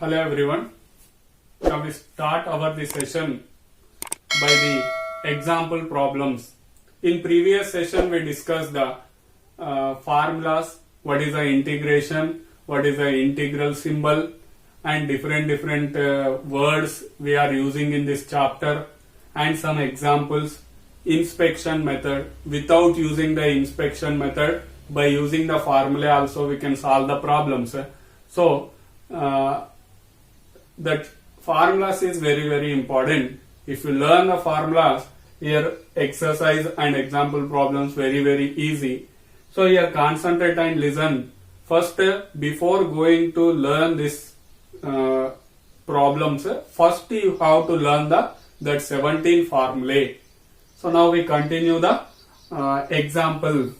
Hello everyone. Now we start our the session by the example problems. In previous session we discussed the formulas, what is the integration, what is the integral symbol, and different words we are using in this chapter, and some examples. Inspection method. Without using the inspection method, by using the formula also we can solve the problems. So that formulas is very important. If you learn the formulas, here exercise and example problems very easy. So here concentrate and listen. First, before going to learn this problems, first you have to learn that 17 formulae. So now we continue the example.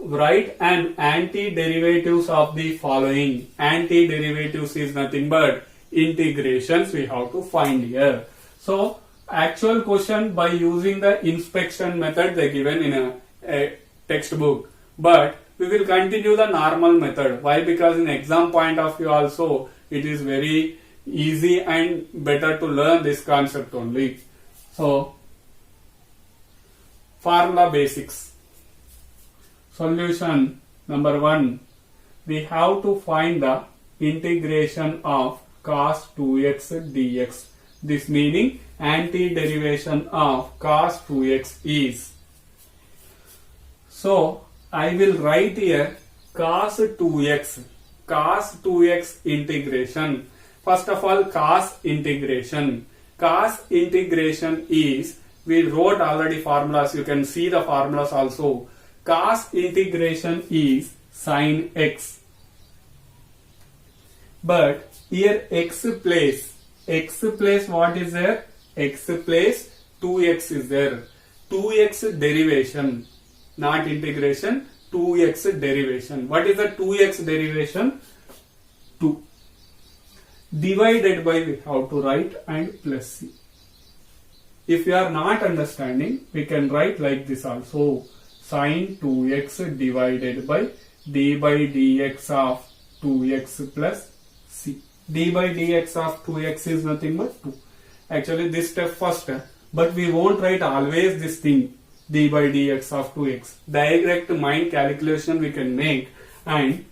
Write and anti-derivatives of the following. Anti-derivatives is nothing but integrations we have to find here. So actual question by using the inspection method they given in a textbook, but we will continue the normal method. Why? Because in exam point of view also it is very easy and better to learn this concept only. So formula basics. Solution number 1. We have to find the integration of cos 2x dx. This meaning anti-derivation of cos 2x is. So I will write here cos 2x. Cos 2x integration. First of all, cos integration. Cos integration is, we wrote already formulas. You can see the formulas also. Cos integration is sin x. But here x place what is there? X place 2x is there. 2x derivation, not integration, 2x derivation. What is the 2x derivation? 2. Divided by, we have to write and plus c. If you are not understanding, we can write like this also. Sin 2x divided by d by dx of 2x plus c. D by dx of 2x is nothing but 2. Actually this step first, but we won't write always this thing, d by dx of 2x. Direct mind calculation we can make, and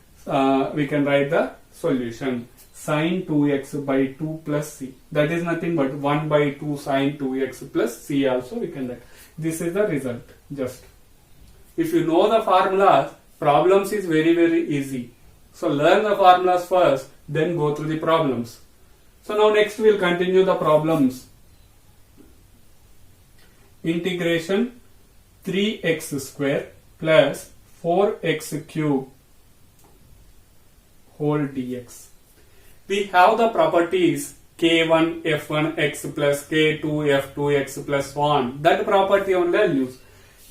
we can write the solution. Sin 2x by 2 plus c. That is nothing but 1 by 2 sin 2x plus c also we can write. This is the result. Just if you know the formulas, problems is very easy. So learn the formulas first, then go through the problems. So now next we will continue the problems. Integration 3x square plus 4x cube whole dx. We have the properties k1 f1 x plus k2 f2 x plus 1. That property only I'll use.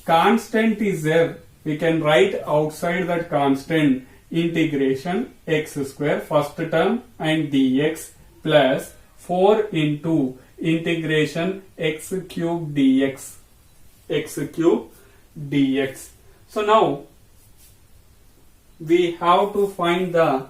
Constant is there. We can write outside that constant integration x square first term and dx plus 4 into integration x cube dx. X cube dx. So now we have to find the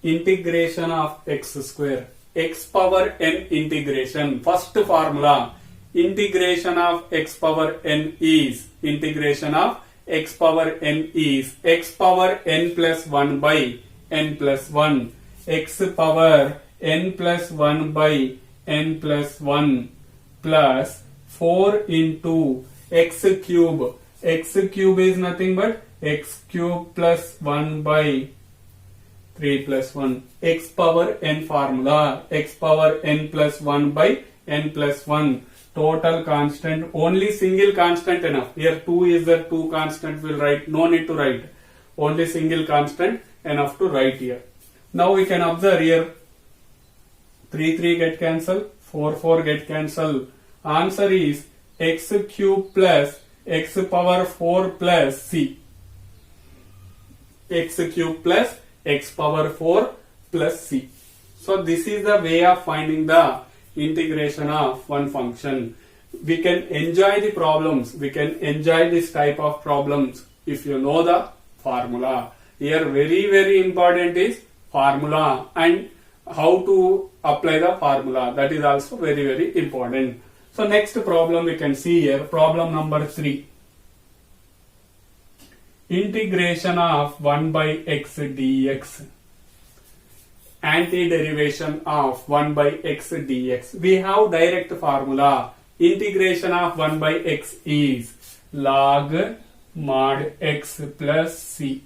integration of x square. X power n integration. First formula. Integration of x power n is, integration of x power n is x power n plus 1 by n plus 1, x power n plus 1 by n plus 1 plus 4 into x cube. X cube is nothing but x cube plus 1 by 3 plus 1. X power n formula. X power n plus 1 by n plus 1. Total constant, only single constant enough. Here 2 is there, 2 constant will write, no need to write. Only single constant enough to write here. Now we can observe here 3 get cancelled, 4 get cancelled. Answer is x cube plus x power 4 plus c. X cube plus x power 4 plus c. So this is the way of finding the integration of one function. We can enjoy the problems, we can enjoy this type of problems if you know the formula. Here very important is formula and how to apply the formula. That is also very, very important. So next problem we can see here, problem number 3. Integration of 1 by x dx. Antiderivation of 1 by x dx. We have direct formula. Integration of 1 by x is log mod x plus c.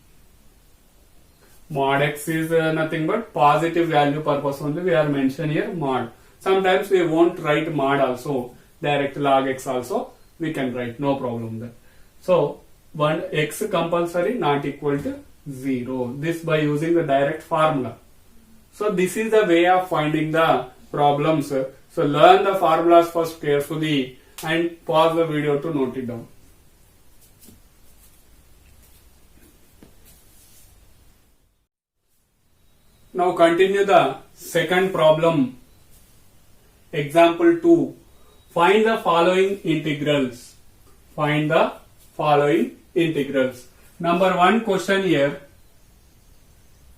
Mod x is nothing but positive value purpose only we are mentioned here, mod. Sometimes we won't write mod also, direct log x also we can write, no problem there. So 1 x compulsory not equal to 0. This by using the direct formula. So this is the way of finding the problems. So learn the formulas first carefully and pause the video to note it down. Now continue the second problem. Example 2. Find the following integrals. Find the following integrals. Number 1 question here.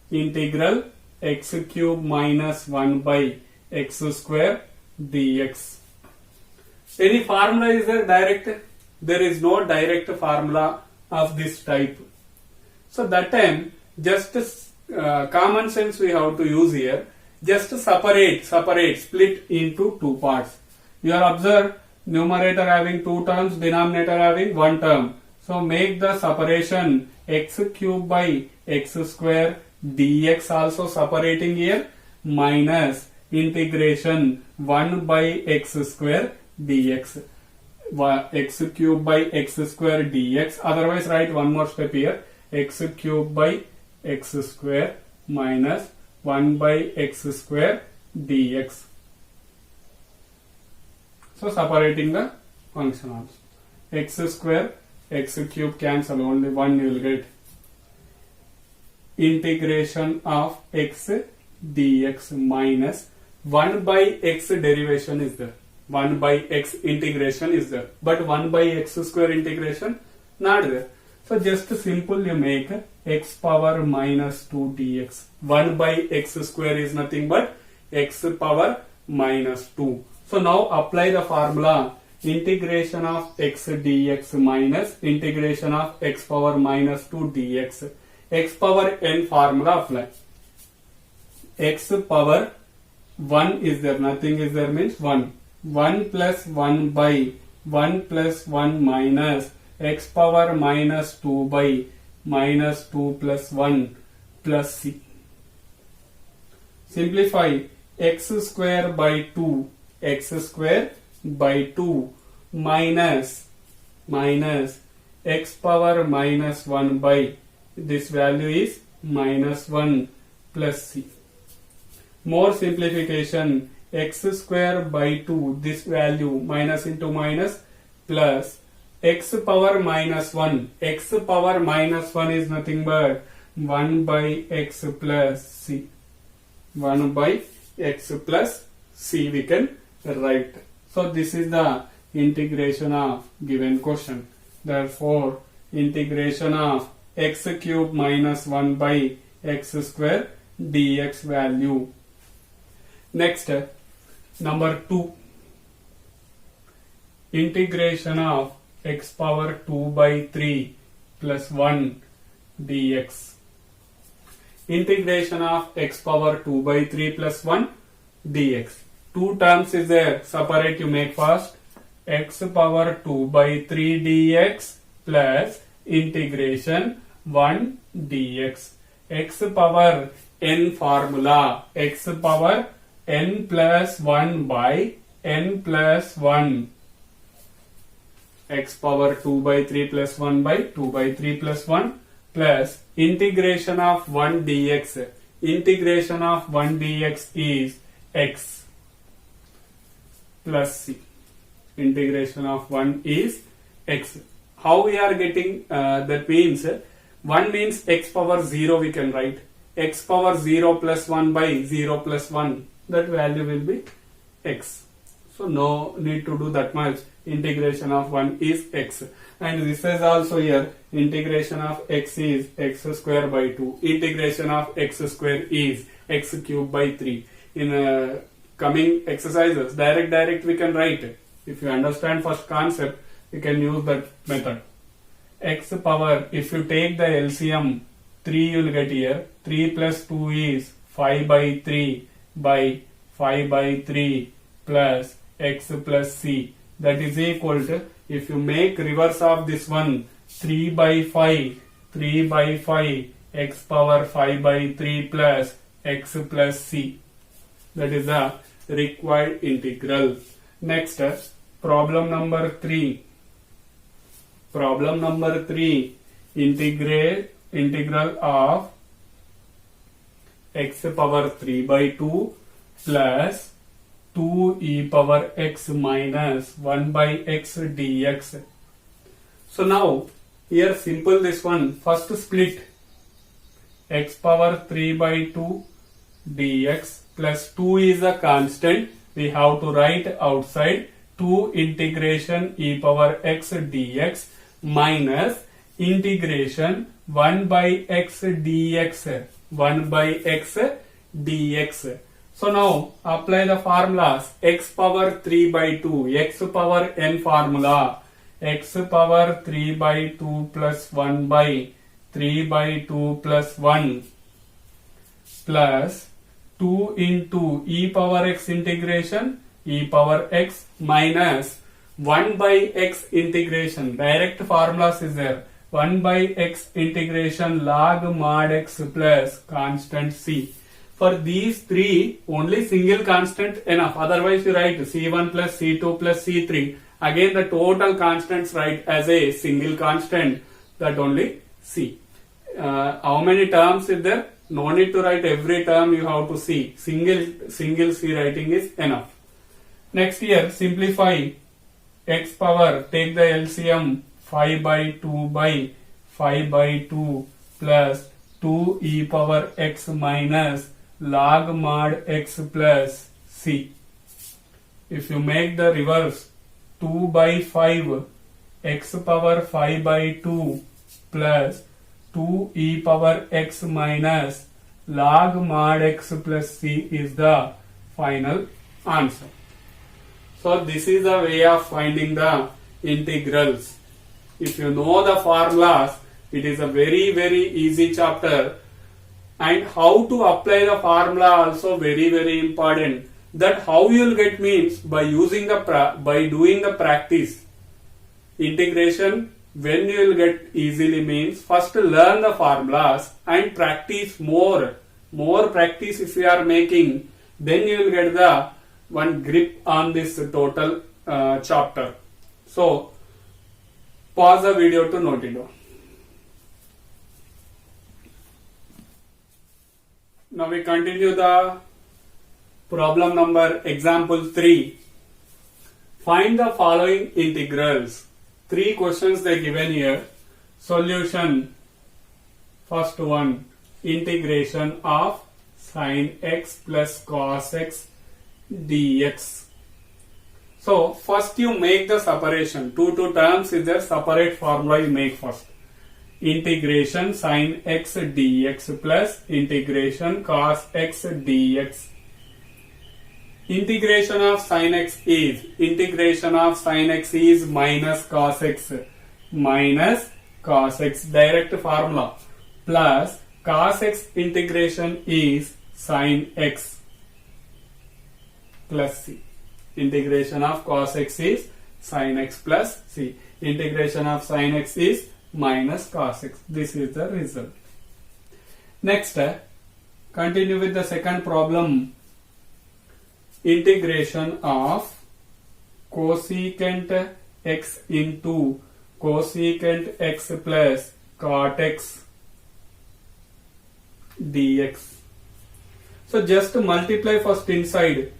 Integral x cube minus 1 by x square dx. Any formula is there direct? There is no direct formula of this type. So that time just common sense we have to use here. Just separate, split into 2 parts. You are observe numerator having 2 terms, denominator having 1 term. So make the separation x cube by x square dx also separating here minus integration 1 by x square dx. X cube by x square dx. Otherwise write one more step here. X cube by x square minus 1 by x square dx. So separating the function also. X square, x cube cancel, only 1 you will get. Integration of x dx minus 1 by x derivation is there. 1 by x integration is there. But 1 by x square integration not there. So just simple you make x power minus 2 dx. 1 by x square is nothing but x power minus 2. So now apply the formula. Integration of x dx minus integration of x power minus 2 dx. X power n formula apply. X power 1 is there, nothing is there means 1. 1 plus 1 by 1 plus 1 minus x power minus 2 by minus 2 plus 1 plus c. Simplify x square by 2, x square by 2 minus x power minus 1 by, this value is minus 1 plus c. More simplification, x square by 2, this value minus into minus plus x power minus 1. X power minus 1 is nothing but 1 by x plus c. 1 by x plus c we can write. So this is the integration of given question. Therefore, integration of x cube minus 1 by x square dx value. Next, number 2. Integration of x power 2 by 3 plus 1 dx. Integration of x power 2 by 3 plus 1 dx. 2 terms is there. Separate you make first. X power 2 by 3 dx plus integration 1 dx. X power n formula. X power n plus 1 by n plus 1. X power 2 by 3 plus 1 by 2 by 3 plus 1 plus integration of 1 dx. Integration of 1 dx is x plus c. Integration of 1 is x. How we are getting that means 1 means x power 0 we can write. X power 0 plus 1 by 0 plus 1, that value will be x. So no need to do that much. integration of 1 is x. And this is also here, integration of x is x square by 2. Integration of x square is x cube by 3. In coming exercises, direct we can write. If you understand first concept, you can use that method. X power, if you take the LCM, 3 you will get here. 3 plus 2 is 5 by 3 by 5 by 3 plus x plus c. That is equal to, if you make reverse of this one, 3 by 5 x power 5 by 3 plus x plus c. That is the required integral. Next, problem number 3. Problem number 3, integral of x power 3 by 2 plus 2 e power x minus 1 by x dx. So now, here simple this one. First split x power 3 by 2 dx plus 2 is a constant. We have to write outside 2 integration e power x dx minus integration 1 by x dx. 1 by x dx. So now apply the formulas. X power 3 by 2, x power n formula, x power 3 by 2 plus 1 by 3 by 2 plus 1 plus 2 into e power x integration, e power x minus 1 by x integration. Direct formulas is there. 1 by x integration log mod x plus constant c. For these three, only single constant enough. Otherwise, you write c1 plus c2 plus c3. Again, the total constants write as a single constant. That only c. How many terms is there? No need to write every term. You have to see. Single c writing is enough. Next here, simplify x power. Take the LCM 5 by 2 by 5 by 2 plus 2 e power x minus log mod x plus c. If you make the reverse, 2 by 5 x power 5 by 2 plus 2 e power x minus log mod x plus c is the final answer. So this is the way of finding the integrals. If you know the formulas, it is a very easy chapter. And how to apply the formula also very important. That how you will get means by using the by doing the practice. Integration, when you will get easily means first learn the formulas and practice more. More practice if you are making, then you will get the one grip on this total chapter. So pause the video to note it down. Now we continue the problem number example 3. Find the following integrals. 3 questions they given here. Solution. First one, integration of sin x plus cos x dx. So first you make the separation. Two terms is there, separate formula you make first. Integration sin x dx plus integration cos x dx. Integration of sin x is, integration of sin x is minus cos x. Minus cos x, direct formula. Plus cos x integration is sin x plus c. Integration of cos x is sin x plus c. Integration of sin x is minus cos x. This is the result. Next, continue with the second problem. Integration of cosecant x into cosecant x plus cot x dx. So just multiply first inside.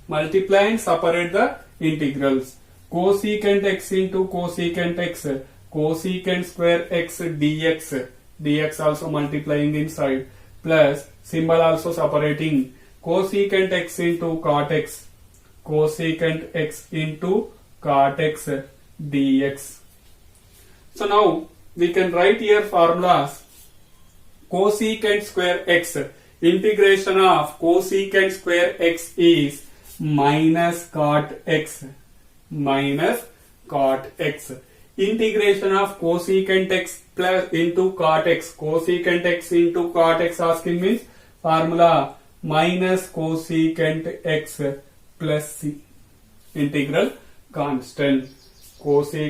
Multiply and separate the integrals. Cosecant x into cosecant x. Cosecant square x dx. Dx also multiplying inside. Plus symbol also separating. Cosecant x into cot x. Cosecant x into cot x dx. So now we can write here formulas. Cosecant square x, integration of cosecant square x is minus cot x, minus cot x. Integration of cosecant x plus into cot x, cosecant x into cot x asking means formula minus cosecant x plus c. Integral constant.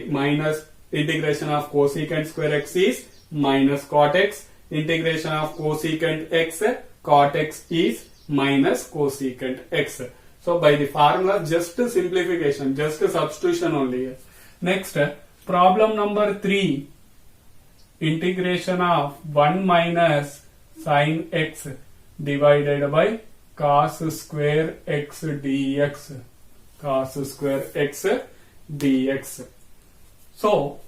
Minus integration of cosecant square x is minus cot x. Integration of cosecant x, cot x is minus cosecant x. So by the formula, just simplification, just substitution only here. Next, problem number 3. Integration of 1 minus sin x divided by cos square x dx. Cos square x dx. So,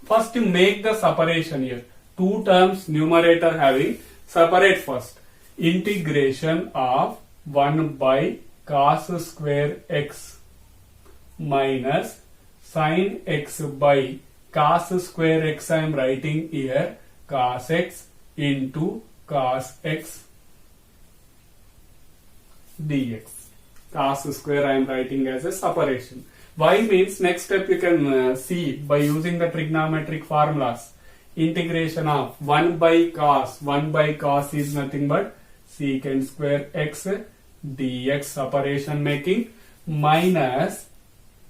first you make the separation here. Two terms numerator having, separate first. Integration of 1 by cos square x minus sin x by cos square x I am writing here cos x into cos x dx. Cos square I am writing as a separation. Why means next step you can see by using the trigonometric formulas. Integration of 1 by cos is nothing but secant square x dx separation making minus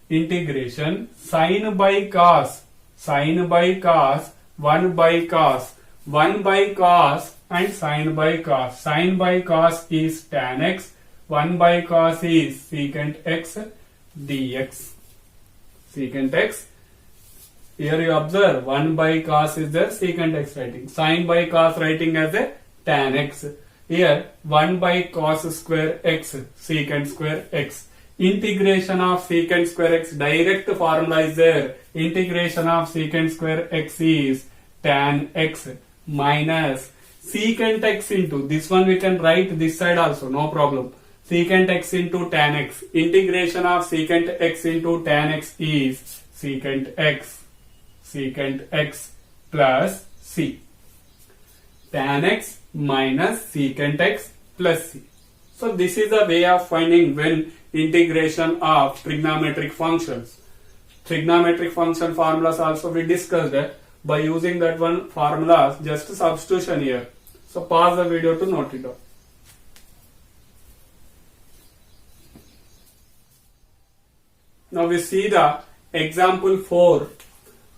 integration sin by cos 1 by cos and sin by cos. Sin by cos is tan x, 1 by cos is secant x dx. Secant x. Here you observe 1 by cos is there, secant x writing. Sin by cos writing as a tan x. Here 1 by cos square x, secant square x. Integration of secant square x, direct formula is there. Integration of secant square x is tan x minus secant x into, this one we can write this side also, no problem. Secant x into tan x. Integration of secant x into tan x is secant x plus c. Tan x minus secant x plus c. So this is a way of finding when integration of trigonometric functions. Trigonometric function formulas also we discussed it. By using that one formula, just substitution here. So pause the video to note it down. Now we see the example 4.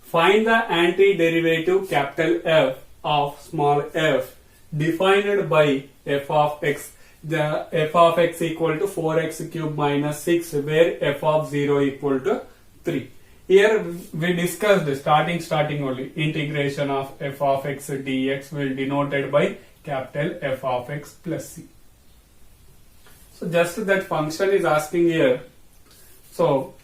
Find the antiderivative capital F of small f defined by f of x. The f of x equal to 4x cube minus 6 where f of 0 equal to 3. Here we discussed starting only integration of f of x dx will denoted by capital F of x plus c. So just that function is asking here. So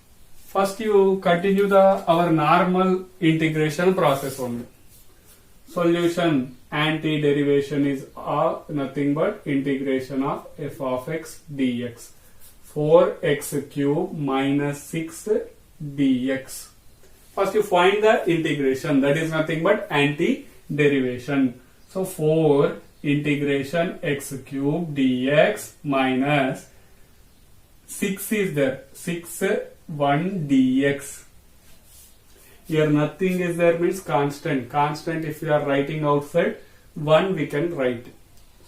first you continue our normal integration process only. Solution anti-derivation is nothing but integration of f of x dx. 4x cube minus 6 dx. First you find the integration, that is nothing but anti-derivation. So 4 integration x cube dx minus 6 is there, 6 1 dx. Here nothing is there means constant. Constant if you are writing outside 1 we can write.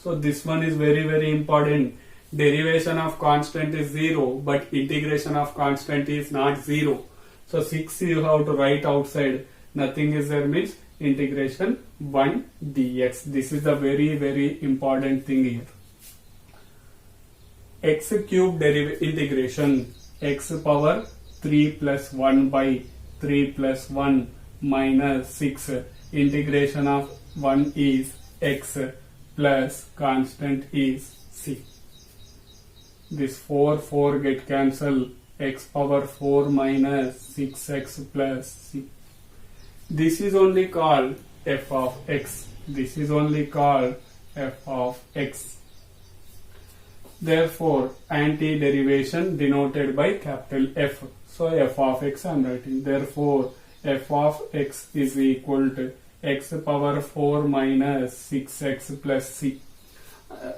So this one is very important. Derivation of constant is 0 but integration of constant is not 0. So 6 you have to write outside. Nothing is there means integration 1 dx. This is a very important thing here. X cube integration x power 3 plus 1 by 3 plus 1 minus 6. Integration of 1 is x plus constant is c. This 4 get cancelled. X power 4 minus 6x plus c. This is only called f of x. This is only called f of x. Therefore, anti-derivation denoted by capital F. So f of x I am writing. Therefore, f of x is equal to x power 4 minus 6x plus c.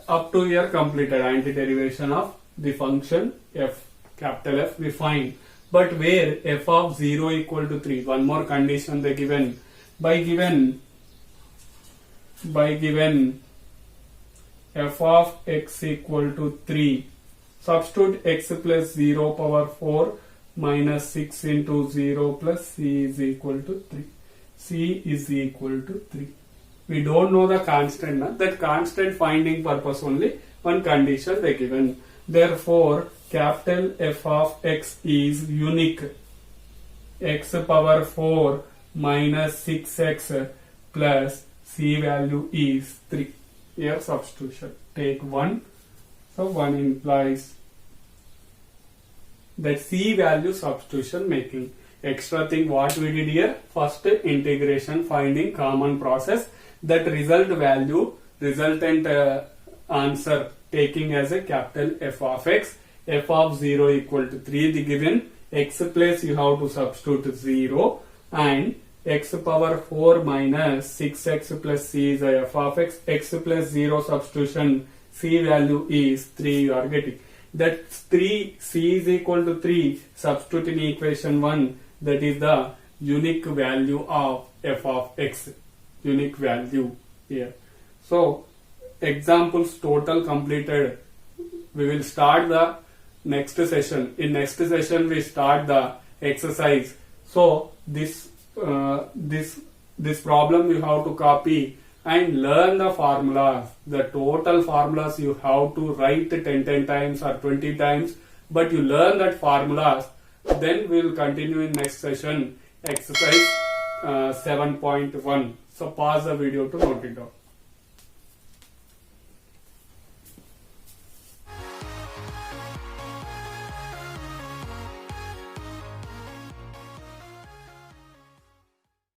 Up to here completed anti-derivation of the function f, capital F we find. But where f of 0 equal to 3, one more condition they given. By given f of x equal to 3, substitute x plus 0 power 4 minus 6 into 0 plus c is equal to 3. C is equal to 3. We don't know the constant now. That constant finding purpose only one condition they given. Therefore, capital F of x is unique. X power 4 minus 6x plus c value is 3. Here substitution. Take 1. So 1 implies that c value substitution making. Extra thing what we did here, first integration finding common process, that result value, resultant answer taking as a capital F of x, f of 0 equal to 3, the given x place you have to substitute 0 and x power 4 minus 6x plus c is a f of x, x plus 0 substitution, c value is 3 you are getting. That 3, c is equal to 3, substitute in equation 1, that is the unique value of f of x, unique value here. So, examples total completed. We will start the next session. In next session, we start the exercise. So, this problem you have to copy and learn the formulas. The total formulas you have to write 10 times or 20 times, but you learn that formulas. Then we will continue in next session, exercise 7.1. So pause the video to note it down.